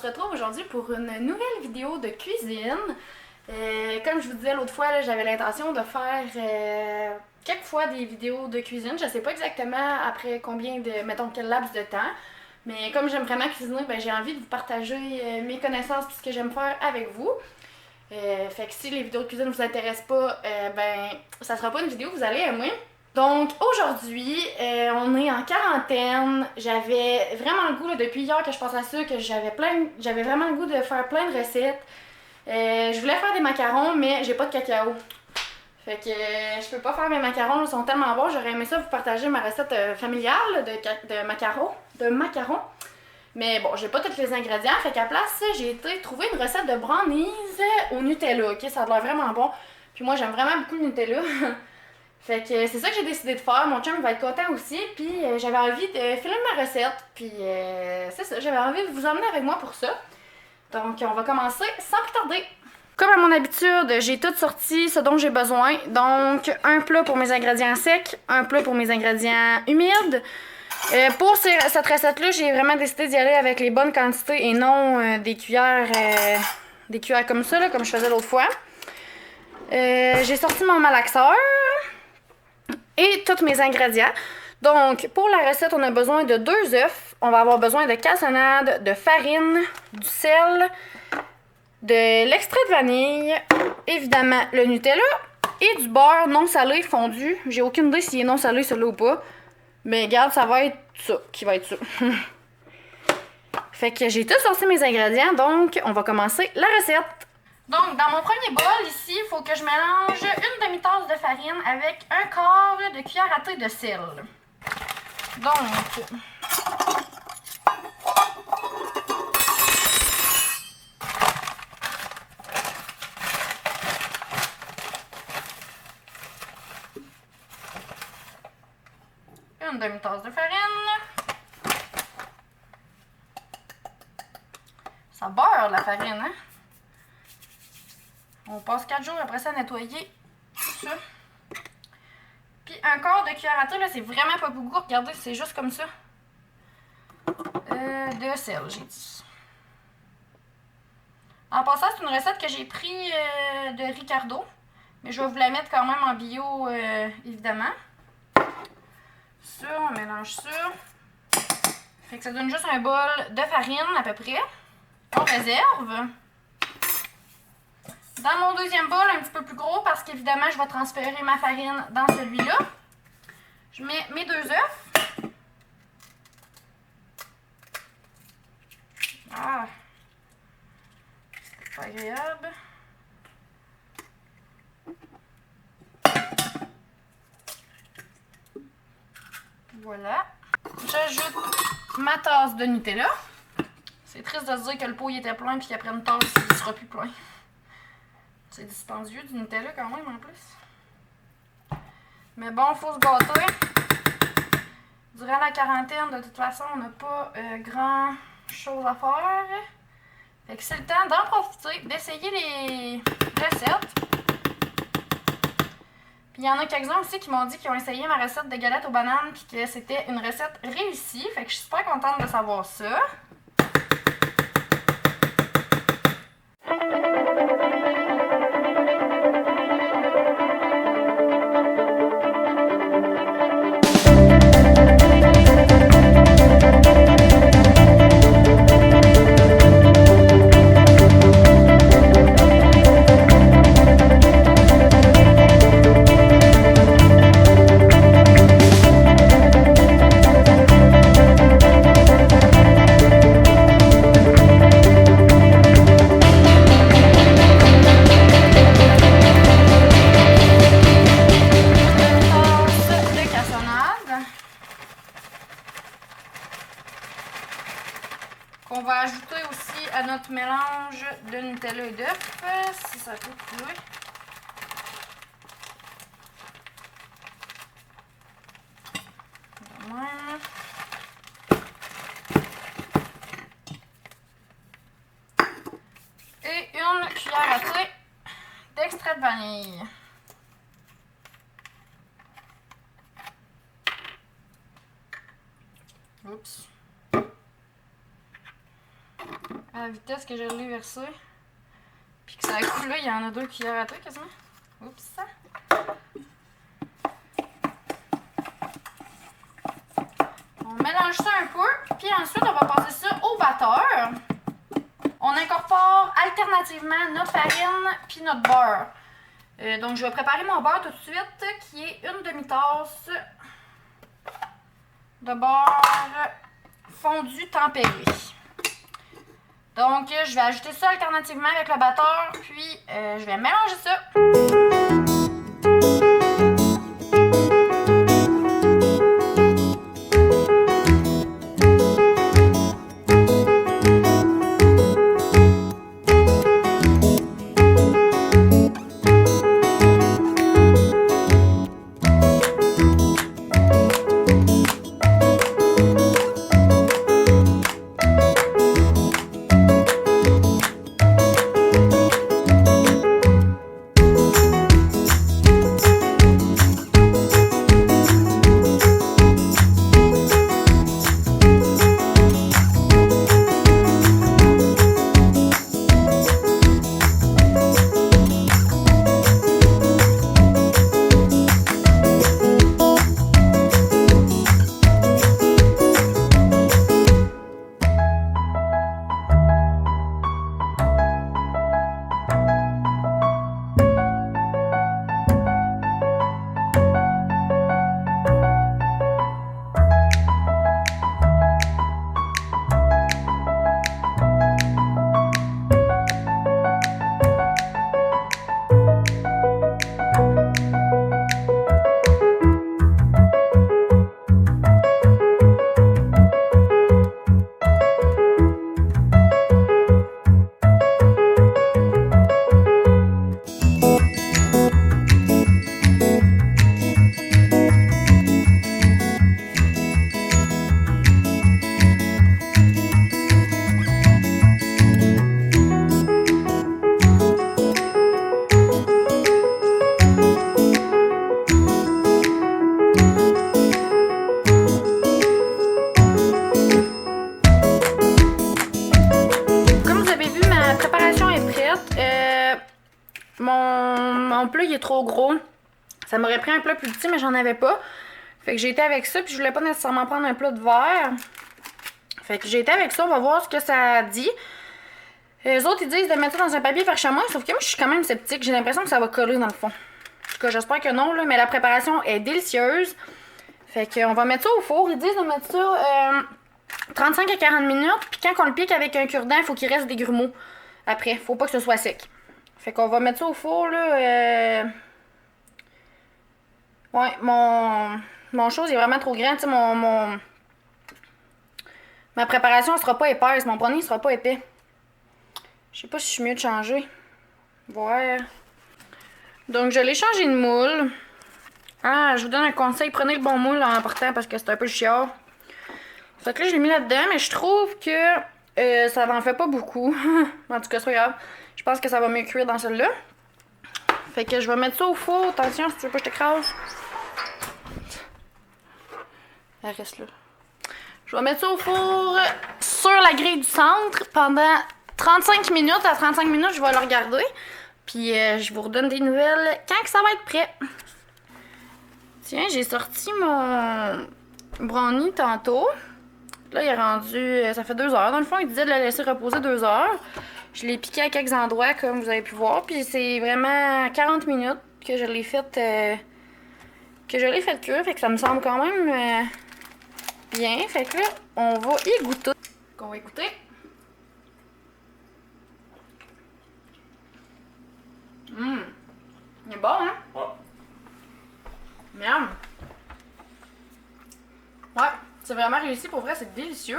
se retrouve aujourd'hui pour une nouvelle vidéo de cuisine. Comme je vous disais l'autre fois, j'avais l'intention de faire quelques fois des vidéos de cuisine. Je sais pas exactement après combien de, mettons, quel laps de temps. Mais comme j'aime vraiment cuisiner, ben, j'ai envie de vous partager mes connaissances et ce que j'aime faire avec vous. Fait que si les vidéos de cuisine vous intéressent pas, ben ça sera pas une vidéo que vous allez aimer. Donc aujourd'hui, on est en quarantaine. J'avais vraiment le goût, là, depuis hier que je pense à ça, que j'avais vraiment le goût de faire plein de recettes. Je voulais faire des macarons, mais j'ai pas de cacao. Fait que je peux pas faire mes macarons, ils sont tellement bons. J'aurais aimé ça vous partager ma recette familiale de macarons. Mais bon, j'ai pas tous les ingrédients, fait qu'à place, j'ai été trouver une recette de brownies au Nutella, ok? Ça a l'air vraiment bon. Puis moi, j'aime vraiment beaucoup le Nutella. Fait que c'est ça que j'ai décidé de faire. Mon chum va être content aussi. Puis j'avais envie de filmer ma recette. Puis c'est ça, j'avais envie de vous emmener avec moi pour ça. Donc on va commencer sans plus tarder. Comme à mon habitude, j'ai tout sorti ce dont j'ai besoin. Donc un plat pour mes ingrédients secs, un plat pour mes ingrédients humides. Pour cette recette-là, j'ai vraiment décidé d'y aller avec les bonnes quantités et non des cuillères comme ça, là, comme je faisais l'autre fois. J'ai sorti mon malaxeur et tous mes ingrédients. Donc, pour la recette, on a besoin de 2 œufs. On va avoir besoin de cassonade, de farine, du sel, de l'extrait de vanille, évidemment le Nutella et du beurre non salé fondu. J'ai aucune idée s'il est non salé celui-là ou pas. Mais regarde, ça va être ça qui va être ça. Fait que j'ai tout sorti mes ingrédients, donc on va commencer la recette. Donc, dans mon premier bol, ici, il faut que je mélange une demi-tasse de farine avec un quart de cuillère à thé de sel. Donc, une demi-tasse de farine. Ça beurre la farine, hein? On passe 4 jours après ça à nettoyer tout ça. Puis un quart de cuillère à thé, là, c'est vraiment pas beaucoup. Regardez, c'est juste comme ça. De sel, j'ai dit. En passant, c'est une recette que j'ai pris de Ricardo. Mais je vais vous la mettre quand même en bio, évidemment. Ça, on mélange ça. Fait que ça donne juste un bol de farine à peu près. On réserve. Dans mon deuxième bol, un petit peu plus gros, parce qu'évidemment, je vais transférer ma farine dans celui-là. Je mets mes 2 œufs. Ah, c'est pas agréable. Voilà. J'ajoute ma tasse de Nutella. C'est triste de se dire que le pot il était plein puis qu'après une tasse, il sera plus plein. C'est dispendieux du Nutella quand même en plus. Mais bon, faut se gâter. Durant la quarantaine, de toute façon, on n'a pas grand chose à faire. Fait que c'est le temps d'en profiter, d'essayer les recettes. Puis il y en a quelques-uns aussi qui m'ont dit qu'ils ont essayé ma recette de galettes aux bananes puis que c'était une recette réussie. Fait que je suis super contente de savoir ça. On va ajouter aussi à notre mélange de Nutella et d'œufs, si ça peut couler. Voilà. Et une cuillère à thé d'extrait de vanille. Oups. à la vitesse que je l'ai versé. Puis que ça a coulé, il y en a 2 cuillères à thé quasiment. Oups! On mélange ça un peu, puis ensuite on va passer ça au batteur. On incorpore alternativement notre farine puis notre beurre. Donc je vais préparer mon beurre tout de suite, qui est une demi-tasse de beurre fondu tempéré. Donc je vais ajouter ça alternativement avec le batteur, puis je vais mélanger ça. Mon plat il est trop gros. Ça m'aurait pris un plat plus petit, mais j'en avais pas. Fait que j'ai été avec ça, puis je voulais pas nécessairement prendre un plat de verre. Fait que j'ai été avec ça, on va voir ce que ça dit. Les autres ils disent de mettre ça dans un papier parchemin, sauf que moi je suis quand même sceptique. J'ai l'impression que ça va coller dans le fond. En tout cas, j'espère que non, là, mais la préparation est délicieuse. Fait qu'on va mettre ça au four. Ils disent de mettre ça 35 à 40 minutes. Puis quand on le pique avec un cure-dent, il faut qu'il reste des grumeaux. Après, faut pas que ce soit sec. Fait qu'on va mettre ça au four, là. Ouais, mon chose est vraiment trop grand. Tu sais, ma préparation ne sera pas épaisse. Mon brownie ne sera pas épais. Je sais pas si je suis mieux de changer. Voir. Donc, je l'ai changé de moule. Ah, je vous donne un conseil. Prenez le bon moule en partant parce que c'est un peu chiant. Fait que là, je l'ai mis là-dedans, mais je trouve que ça n'en fait pas beaucoup. En tout cas, c'est pas grave. Je pense que ça va mieux cuire dans celle-là. Fait que je vais mettre ça au four. Attention, si tu veux pas que je t'écrase. Elle reste là. Je vais mettre ça au four sur la grille du centre pendant 35 minutes. À 35 minutes, je vais le regarder. Puis je vous redonne des nouvelles quand que ça va être prêt. Tiens, j'ai sorti mon brownie tantôt. Là, il est rendu... ça fait 2 heures. Dans le fond, il disait de le laisser reposer 2 heures. Je l'ai piqué à quelques endroits, comme vous avez pu voir. Puis c'est vraiment 40 minutes que je l'ai fait... cuire. Fait que ça me semble quand même bien. Fait que là, on va y goûter. On va écouter. Il est bon, hein? Ouais. Miam! Ouais, c'est vraiment réussi. Pour vrai, c'est délicieux.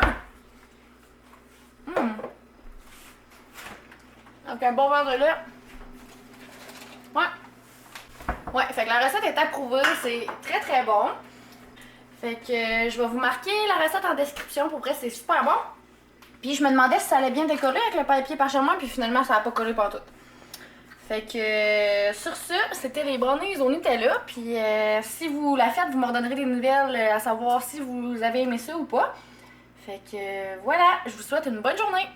Donc, un bon verre de lait. Ouais. Ouais, fait que la recette est approuvée. C'est très très bon. Fait que je vais vous marquer la recette en description. Pour vrai, c'est super bon. Puis je me demandais si ça allait bien décoller avec le papier parchemin. Puis finalement, ça n'a pas collé partout. Fait que sur ce, c'était les brownies au Nutella. Puis si vous la faites, vous me redonnerez des nouvelles à savoir si vous avez aimé ça ou pas. Fait que voilà, je vous souhaite une bonne journée.